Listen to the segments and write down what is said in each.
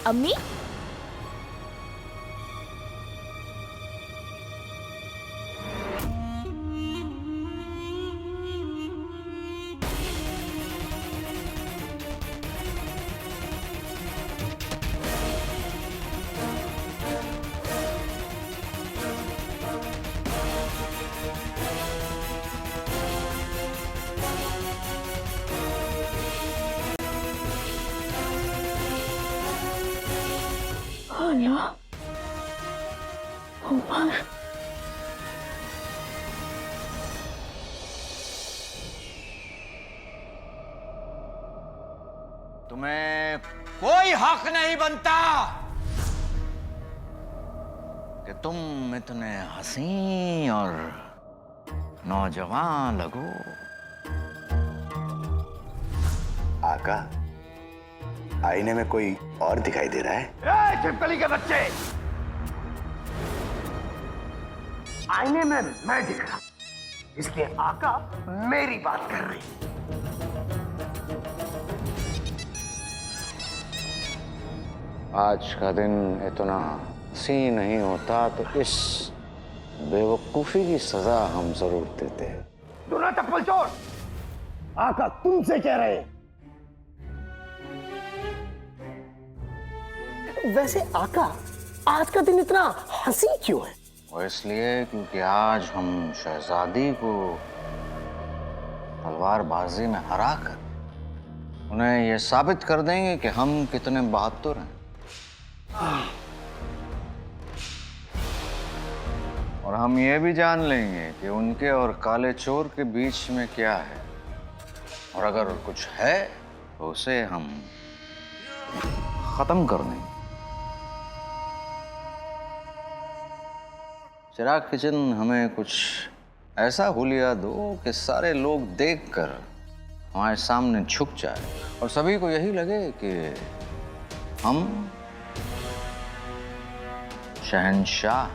अम्मी, ऊपर तुम्हें कोई हक नहीं बनता कि तुम इतने हसीन और नौजवान लगो। आका, आईने में कोई और दिखाई दे रहा है? ए, छिपकली के बच्चे, आईने में मैं दिख रहा, इसलिए आका मेरी बात कर रही। आज का दिन इतना हसीन नहीं होता तो इस बेवकूफी की सजा हम जरूर देते। दूना चप्पल चोर, आका तुमसे कह रहे हैं। वैसे आका, आज का दिन इतना हंसी क्यों है? वो इसलिए क्योंकि आज हम शहजादी को तलवारबाजी में हराकर उन्हें यह साबित कर देंगे कि हम कितने बहादुर हैं। और हम ये भी जान लेंगे कि उनके और काले चोर के बीच में क्या है, और अगर कुछ है तो उसे हम खत्म कर देंगे। चिराग किचन, हमें कुछ ऐसा हुलिया दो कि सारे लोग देखकर हमारे सामने झुक जाए और सभी को यही लगे कि हम शहंशाह।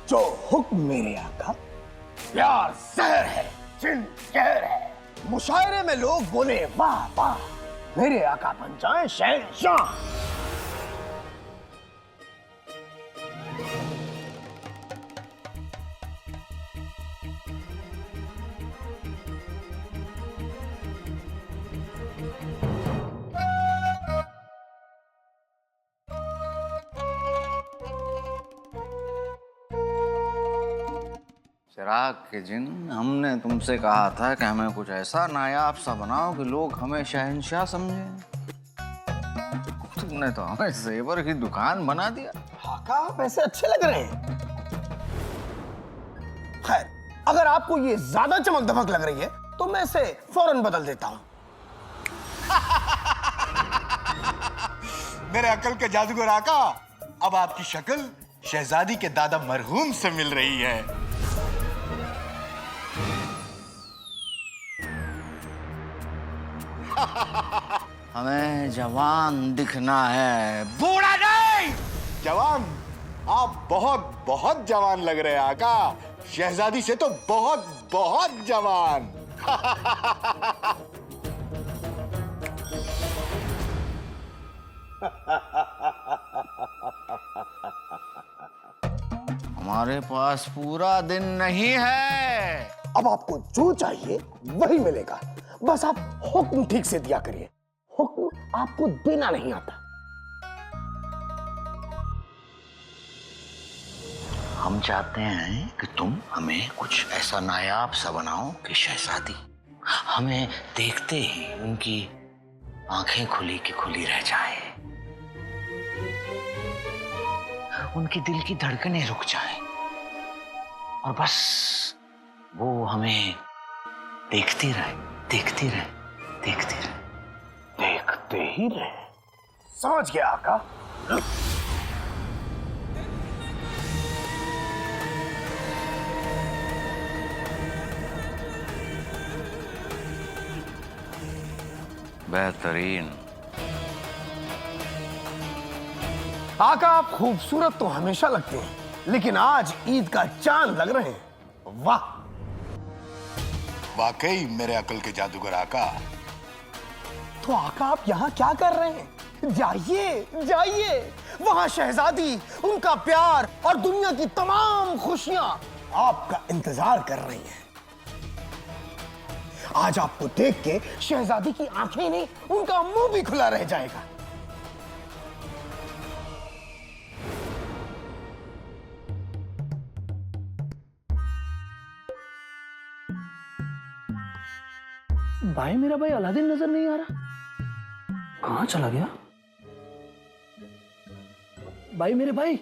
जो हुक्म मेरे आका। प्यार जहर है, जिन कहर है। मुशायरे में लोग बोले वाह वाह, मेरे आका बन जाए शहंशाह। चिराग के जिन, हमने तुमसे कहा था कि हमें कुछ ऐसा नायाब सा बनाओ कि लोग हमें शहंशाह समझें। तुमने तो हमें जेवर की दुकान बना दिया। आका, वैसे अच्छे लग रहे हैं। खैर, अगर आपको ये ज्यादा चमक दमक लग रही है तो मैं इसे फौरन बदल देता हूं। मेरे अकल के जादूगर आका, अब आपकी शक्ल शहजादी के दादा मरहूम से मिल रही है। हमें जवान दिखना है, बूढ़ा नहीं। जवान? आप बहुत बहुत जवान लग रहे हैं आका। शहजादी से तो बहुत बहुत जवान। हमारे पास पूरा दिन नहीं है। अब आपको जो चाहिए वही मिलेगा, बस आप हुक्म ठीक से दिया करिए। हुक्म आपको देना नहीं आता। हम चाहते हैं कि तुम हमें कुछ ऐसा नायाब सा बनाओ कि शहजादी हमें देखते ही उनकी आंखें खुली की खुली रह जाए, उनके दिल की धड़कनें रुक जाएं और बस वो हमें देखती रहे, देखती रहे, देखती रहे। देखते ही रहे। समझ गया आका। बेहतरीन। आका आप खूबसूरत तो हमेशा लगते हैं, लेकिन आज ईद का चांद लग रहे हैं। वाह। वाकई मेरे अकल के जादूगर आका। तो आका आप यहाँ क्या कर रहे हैं? जाइए जाइए, वहां शहजादी, उनका प्यार और दुनिया की तमाम खुशियां आपका इंतजार कर रही हैं। आज आपको देख के शहजादी की आंखें नहीं, उनका मुंह भी खुला रह जाएगा। भाई, मेरा भाई अलादीन नजर नहीं आ रहा। कहां चला गया भाई? मेरे भाई,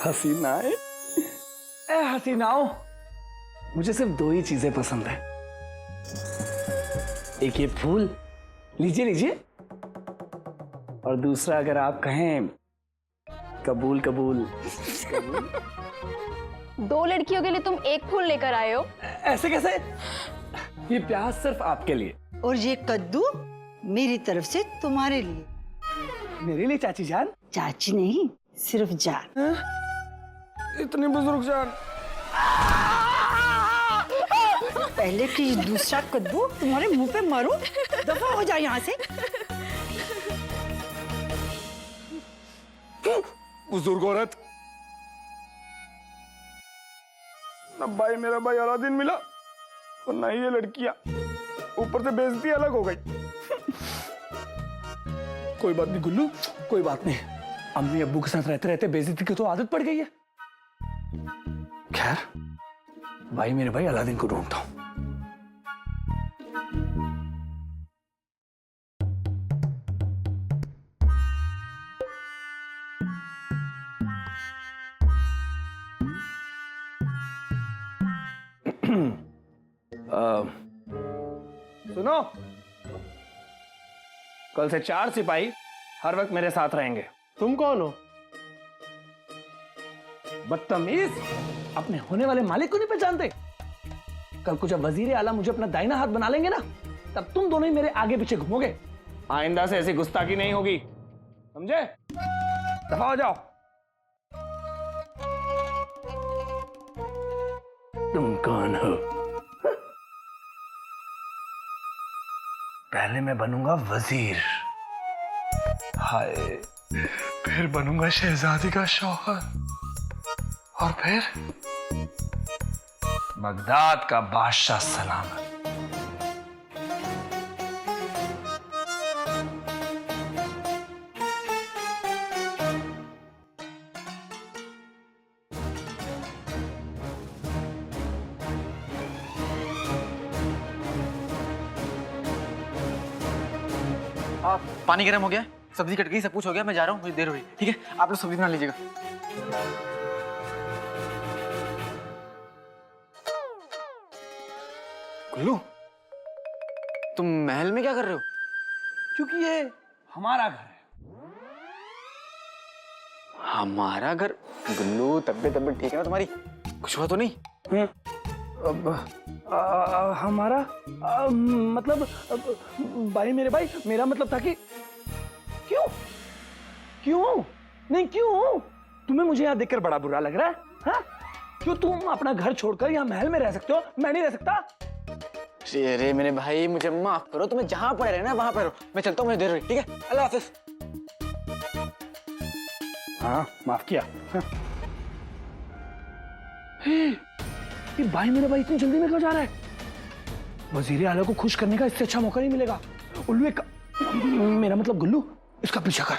हसीनाए, ए हसीनाओ, मुझे सिर्फ दो ही चीजें पसंद है। एक ये फूल, लीजिए लीजिए, और दूसरा अगर आप कहें कबूल कबूल। दो लड़कियों के लिए तुम एक फूल लेकर आए हो? ऐसे कैसे? ये प्याज सिर्फ आपके लिए। और ये कद्दू मेरी तरफ से तुम्हारे लिए। मेरे लिए चाची जान? चाची नहीं, सिर्फ जान। इतनी बुजुर्ग जान। पहले कि दूसरा कद्दू तुम्हारे मुंह पे मारूं, दफा हो जाए यहाँ से। बुजुर्ग औरत, ना भाई मेरा भाई अलादीन मिला और ना ही ये लड़कियां, ऊपर से बेइज्जती अलग हो गई। कोई बात नहीं गुल्लू, कोई बात नहीं। अम्मी अब्बू के साथ रहते रहते बेइज्जती की तो आदत पड़ गई है। खैर, भाई मेरे भाई अलादीन को ढूंढता हूं। सुनो, कल से 4 सिपाही हर वक्त मेरे साथ रहेंगे। तुम कौन हो? बदतमीज, अपने होने वाले मालिक को नहीं पहचानते? कल को जब वजीर आला मुझे अपना दाहिना हाथ बना लेंगे ना, तब तुम दोनों ही मेरे आगे पीछे घूमोगे। आइंदा से ऐसी गुस्ताखी नहीं होगी, समझे? दफा हो जाओ। तुम कौन हो? पहले मैं बनूंगा वजीर, हाय, फिर बनूंगा शहजादी का शौहर, और फिर बगदाद का बादशाह सलामत। पानी गर्म हो गया, सब्जी कट गई, सब कुछ हो गया, मैं जा रहा हूँ, मुझे देर हो रही। ठीक है, आप लोग सब्जी बना लीजिएगा। गुल्लू, तुम महल में क्या कर रहे हो? क्योंकि ये हमारा घर है। हमारा घर? गुल्लू, तबीयत ठीक है ना तुम्हारी? कुछ हुआ तो नहीं? हमारा मतलब भाई मेरे भाई, मेरा मतलब था कि क्यों क्यों नहीं, क्यों तुम्हें मुझे यहाँ देखकर बड़ा बुरा लग रहा है? हाँ? क्यों तुम अपना घर छोड़कर यहाँ महल में रह सकते हो, मैं नहीं रह सकता? अरे मेरे भाई, मुझे माफ करो, तुम्हें जहां पड़े रहना वहां पर रहो, मैं चलता हूँ, मुझे देर हो रही। ठीक है, अल्लाह हाफिज। हाँ, माफ किया। हाँ। ये भाई मेरा भाई इतनी जल्दी में क्यों जा रहा है? वजीर आला को खुश करने का इससे अच्छा मौका नहीं मिलेगा। उल्लू, एक मेरा मतलब गुल्लू, इसका पीछा कर।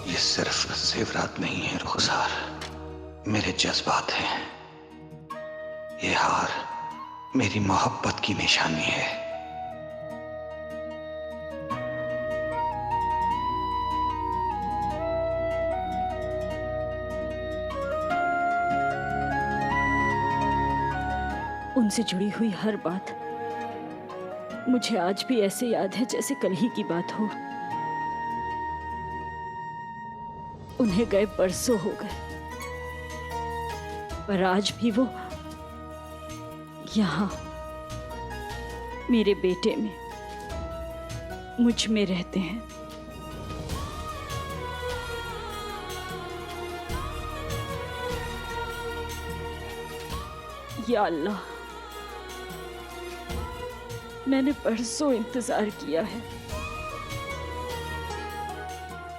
ये सिर्फ जेवरात नहीं है रुखसार, मेरे जज्बात हैं। ये हार मेरी मोहब्बत की निशानी है। उनसे जुड़ी हुई हर बात मुझे आज भी ऐसे याद है जैसे कल ही की बात हो। उन्हें गए बरसों हो गए, पर आज भी वो यहाँ मेरे बेटे में, मुझ में रहते हैं। या अल्लाह, मैंने बरसों इंतजार किया है,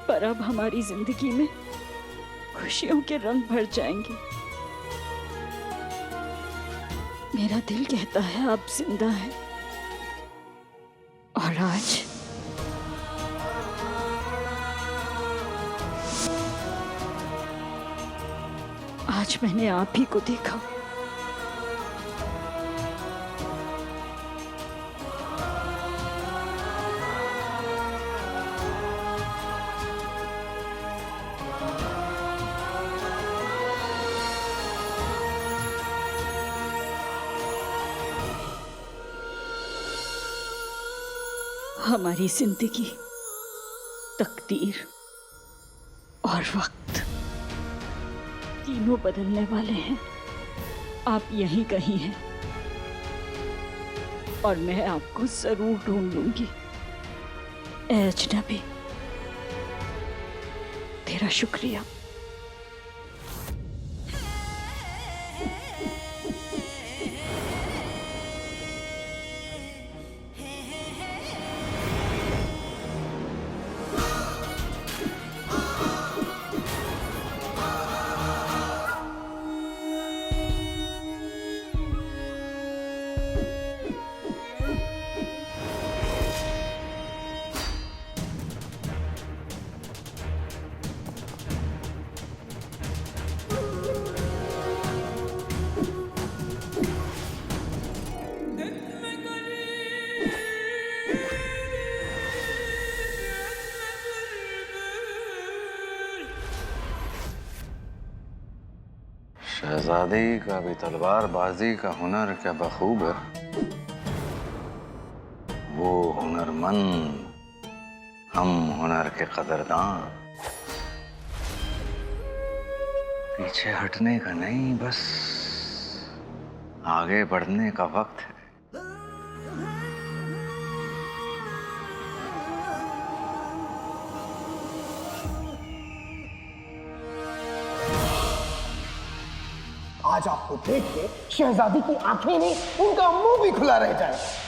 पर अब हमारी जिंदगी में खुशियों के रंग भर जाएंगे। मेरा दिल कहता है आप जिंदा हैं, और आज मैंने आप ही को देखा। हमारी जिंदगी, तकदीर और वक्त तीनों बदलने वाले हैं। आप यहीं कहीं हैं और मैं आपको जरूर ढूंढ लूंगी। ए अजनबी, तेरा शुक्रिया। शहजादी का भी तलवारबाजी का हुनर क्या बखूब है। वो हुनरमंद, हम हुनर के कदरदान। पीछे हटने का नहीं, बस आगे बढ़ने का वक्त है। आज आपको देख के शहजादी की आंखें नहीं, उनका मुंह भी खुला रह जाए।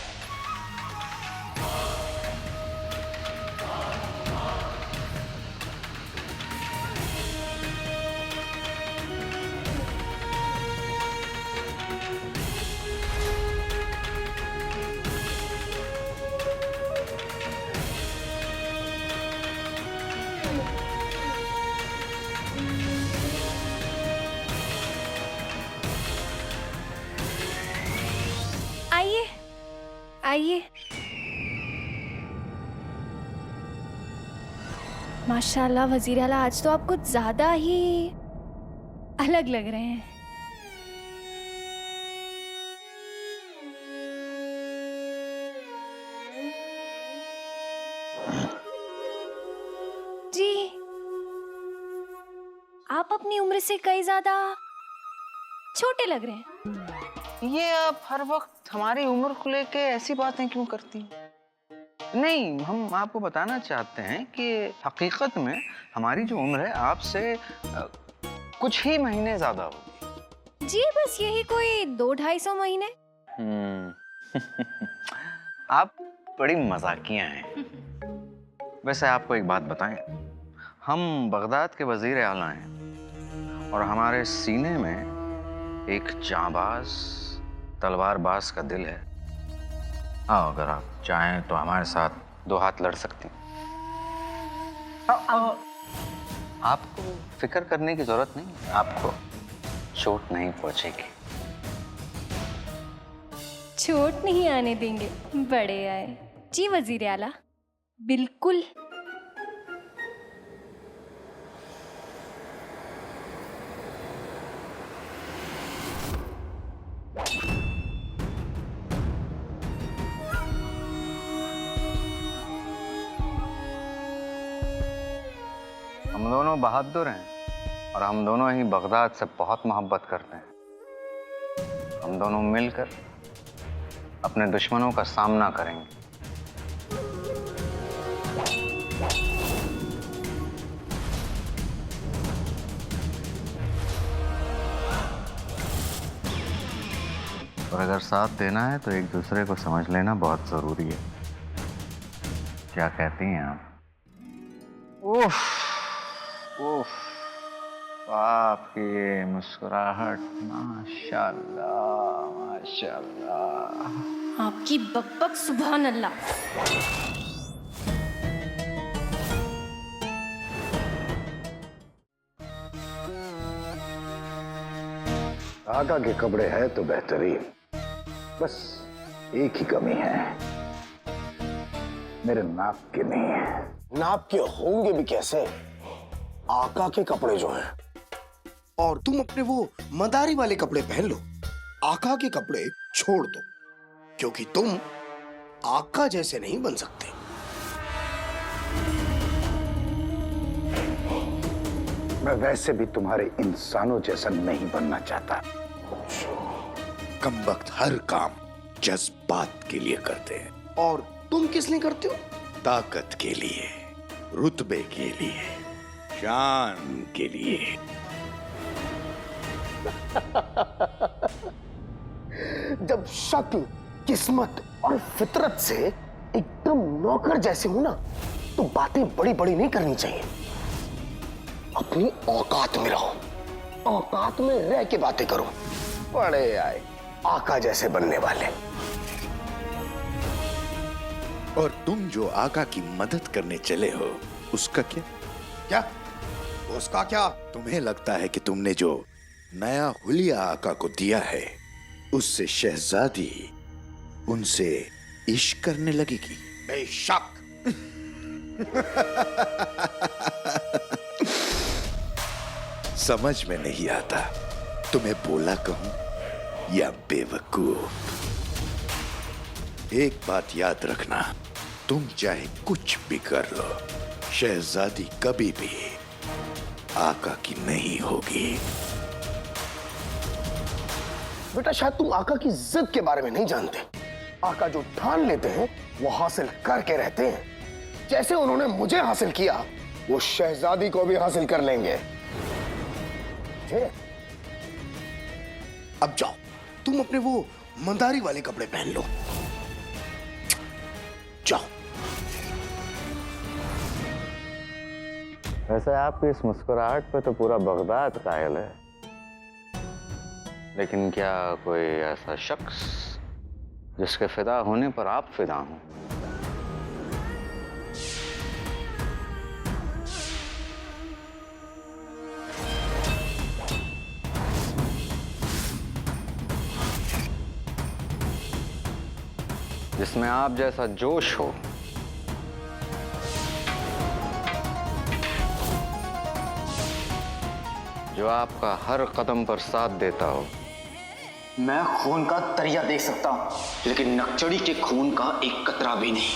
आइए आइए। माशाल्लाह वजीर आला, आज तो आप कुछ ज्यादा ही अलग लग रहे हैं। जी, आप अपनी उम्र से कई ज्यादा छोटे लग रहे हैं। ये आप हर वक्त हमारी उम्र को लेके ऐसी बातें क्यों करती हैं? नहीं, हम आपको बताना चाहते हैं कि हकीकत में हमारी जो उम्र है आपसे कुछ ही महीने ज्यादा होगी। जी बस यही कोई 200-250 महीने। आप बड़ी मजाकिया हैं। वैसे आपको एक बात बताएं, हम बगदाद के वजीर आला हैं और हमारे सीने में एक जांबाज तलवारबाज का दिल है। हाँ, अगर आप चाहें तो हमारे साथ 2 हाथ लड़ सकती। आपको फिक्र करने की जरूरत नहीं, आपको चोट नहीं पहुंचेगी। चोट नहीं आने देंगे। बड़े आए जी वजीर आला, बिल्कुल। हम दोनों बहादुर हैं और हम दोनों ही बगदाद से बहुत मोहब्बत करते हैं। हम दोनों मिलकर अपने दुश्मनों का सामना करेंगे। और अगर साथ देना है तो एक दूसरे को समझ लेना बहुत जरूरी है। क्या कहती हैं आप? उफ, उफ, आपकी ये मुस्कुराहट, माशाल्लाह, माशाल्लाह। आपकी बकबक सुभान अल्लाह। आका के कपड़े हैं तो बेहतरीन, बस एक ही कमी है, मेरे नाप के नहीं है। नाप के होंगे भी कैसे? आका के कपड़े जो हैं, और तुम अपने वो मदारी वाले कपड़े पहन लो। आका के कपड़े छोड़ दो, क्योंकि तुम आका जैसे नहीं बन सकते। मैं वैसे भी तुम्हारे इंसानों जैसा नहीं बनना चाहता। कम वक्त हर काम जज्बात के लिए करते हैं, और तुम किस लिए करते हो? ताकत के लिए, रुतबे के लिए, शान के लिए। जब शक्ल, किस्मत और फितरत से एकदम नौकर जैसे हो ना, तो बातें बड़ी बड़ी नहीं करनी चाहिए। अपनी औकात में रहो, औकात में रह के बातें करो। बड़े आए आका जैसे बनने वाले। और तुम जो आका की मदद करने चले हो, उसका क्या? क्या? उसका क्या? तुम्हें लगता है कि तुमने जो नया हुलिया आका को दिया है, उससे शहजादी उनसे इश्क करने लगेगी? बेशक। समझ में नहीं आता, तुम्हें बोला कहूं या बेवकूफ। एक बात याद रखना, तुम चाहे कुछ भी कर लो, शहजादी कभी भी आका की नहीं होगी। बेटा, शायद तुम आका की जिद के बारे में नहीं जानते। आका जो ठान लेते हैं वो हासिल करके रहते हैं। जैसे उन्होंने मुझे हासिल किया, वो शहजादी को भी हासिल कर लेंगे। अब जाओ, तुम अपने वो मंदारी वाले कपड़े पहन लो। जाओ। वैसे आपकी इस मुस्कुराहट पे तो पूरा बगदाद कायल है, लेकिन क्या कोई ऐसा शख्स जिसके फिदा होने पर आप फिदा हों? जिसमें आप जैसा जोश हो, जो आपका हर कदम पर साथ देता हो। मैं खून का दरिया देख सकता हूं, लेकिन नक्चड़ी के खून का एक कतरा भी नहीं।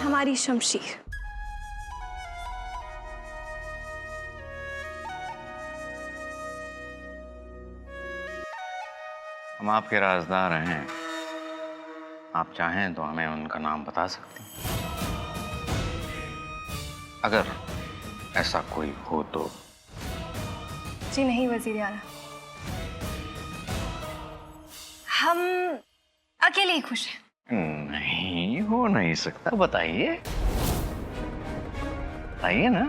हमारी शमशीर। हम आपके राजदार हैं। आप चाहें तो हमें उनका नाम बता सकते हैं, अगर ऐसा कोई हो तो। जी नहीं वजीर आला, हम अकेले ही खुश हैं। नहीं, हो नहीं सकता। बताइए, बताइए ना।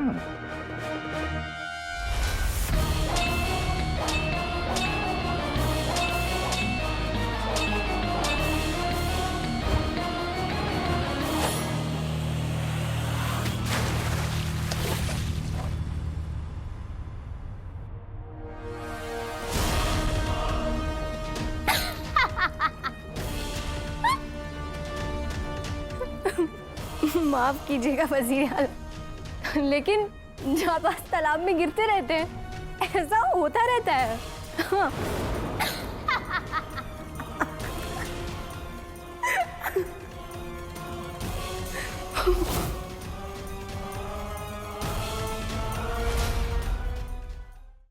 माफ कीजिएगा वजीर आला, लेकिन जाबाज तालाब में गिरते रहते हैं, ऐसा होता रहता है। हाँ।